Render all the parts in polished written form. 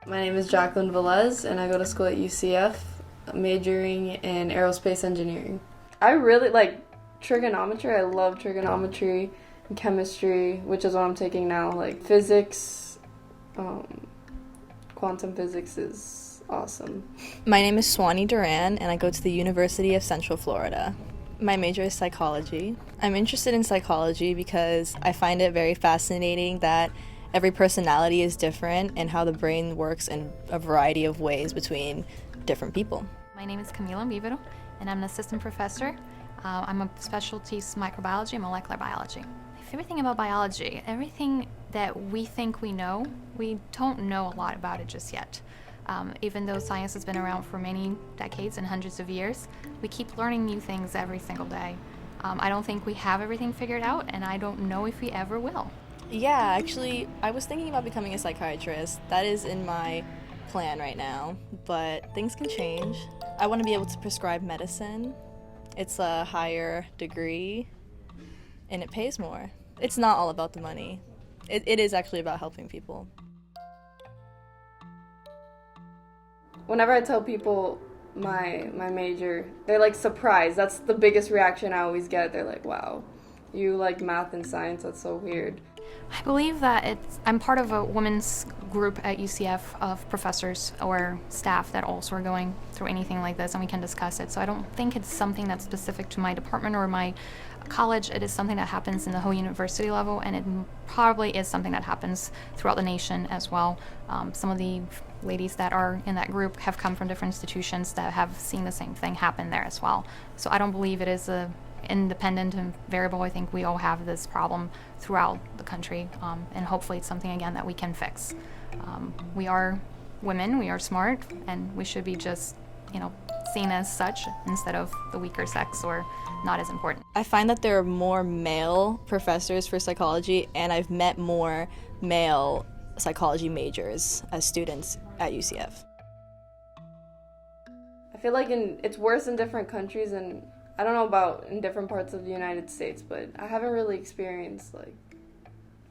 My name is Jacqueline Velez, and I go to school at UCF, majoring in aerospace engineering. I really like trigonometry. I love trigonometry and chemistry, which is what I'm taking now. Like physics, quantum physics is awesome. My name is Swanee Duran, and I go to the University of Central Florida. My major is psychology. I'm interested in psychology because I find it very fascinating that every personality is different and how the brain works in a variety of ways between different people. My name is Camila Mbivero, and I'm an assistant professor. I'm a specialties microbiology and molecular biology. My favorite thing about biology, everything that we think we know, we don't know a lot about it just yet. Even though science has been around for many decades and hundreds of years, we keep learning new things every single day. I don't think we have everything figured out, and I don't know if we ever will. Yeah, actually, I was thinking about becoming a psychiatrist. That is in my plan right now, but things can change. I want to be able to prescribe medicine. It's a higher degree, and it pays more. It's not all about the money. It is actually about helping people. Whenever I tell people my major, they're like surprised. That's the biggest reaction I always get. They're like, wow, you like math and science, that's so weird. I believe that I'm part of a women's group at UCF of professors or staff that also are going through anything like this, and we can discuss it. So I don't think it's something that's specific to my department or my college. It is something that happens in the whole university level, and it probably is something that happens throughout the nation as well. Some of the ladies that are in that group have come from different institutions that have seen the same thing happen there as well. So I don't believe it is a independent and variable. I think we all have this problem throughout the country, and hopefully it's something again that we can fix. We are women, we are smart, and we should be just, seen as such instead of the weaker sex or not as important. I find that there are more male professors for psychology, and I've met more male psychology majors as students at UCF. I feel like it's worse in different countries, and I don't know about in different parts of the United States, but I haven't really experienced like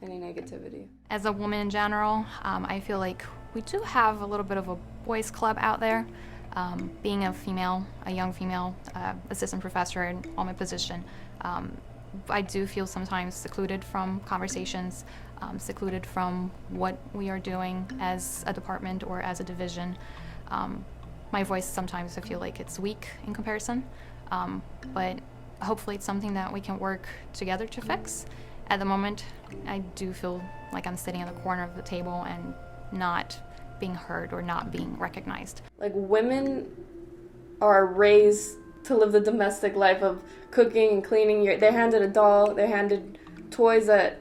any negativity. As a woman in general, I feel like we do have a little bit of a boys' club out there. Being a young female assistant professor in my position, I do feel sometimes secluded from conversations, secluded from what we are doing as a department or as a division. My voice sometimes I feel like it's weak in comparison, but hopefully it's something that we can work together to fix. At the moment, I do feel like I'm sitting in the corner of the table and not being heard or not being recognized. Like women are raised to live the domestic life of cooking and cleaning. They're handed a doll, they're handed toys at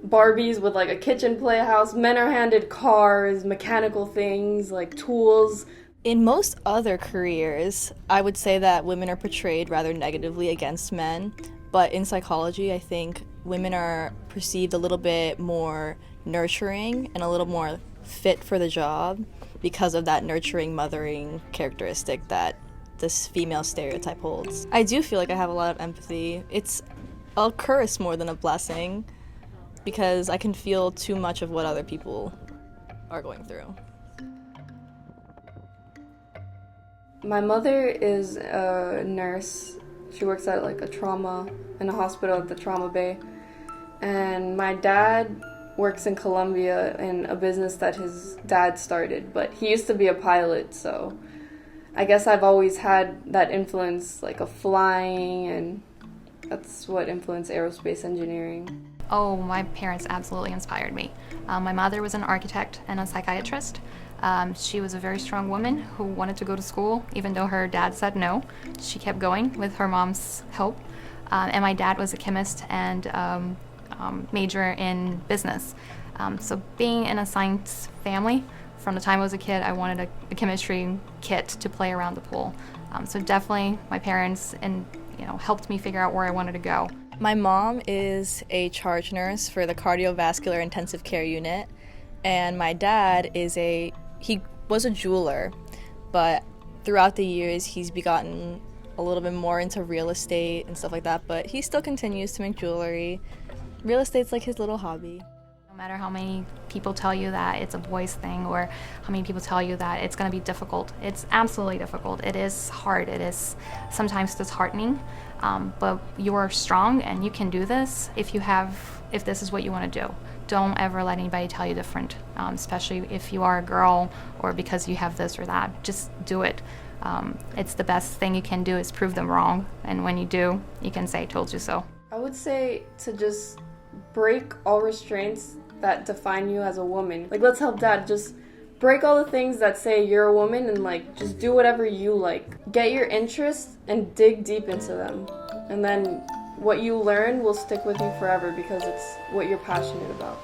Barbies with like a kitchen playhouse. Men are handed cars, mechanical things like tools. In most other careers, I would say that women are portrayed rather negatively against men, but in psychology, I think women are perceived a little bit more nurturing and a little more fit for the job because of that nurturing, mothering characteristic that this female stereotype holds. I do feel like I have a lot of empathy. It's a curse more than a blessing because I can feel too much of what other people are going through. My mother is a nurse. She works at like in a hospital at the trauma bay. And my dad works in Colombia in a business that his dad started, but he used to be a pilot, so I guess I've always had that influence like of flying, and that's what influenced aerospace engineering. Oh, my parents absolutely inspired me. My mother was an architect and a psychiatrist. She was a very strong woman who wanted to go to school, even though her dad said no. She kept going with her mom's help. And my dad was a chemist and major in business. So being in a science family, from the time I was a kid, I wanted a chemistry kit to play around the pool. So definitely my parents helped me figure out where I wanted to go. My mom is a charge nurse for the cardiovascular intensive care unit, and my dad he was a jeweler, but throughout the years he's gotten a little bit more into real estate and stuff like that, but he still continues to make jewelry. Real estate's like his little hobby. No matter how many people tell you that it's a boys thing, or how many people tell you that it's going to be difficult, it's absolutely difficult. It is hard. It is sometimes disheartening, but you are strong and you can do this if this is what you want to do. Don't ever let anybody tell you different, especially if you are a girl or because you have this or that. Just do it. It's the best thing you can do is prove them wrong, and when you do, you can say, "Told you so." I would say to just break all restraints that define you as a woman. Like, let's help Dad. Just break all the things that say you're a woman and, like, just do whatever you like. Get your interests and dig deep into them. And then what you learn will stick with you forever because it's what you're passionate about.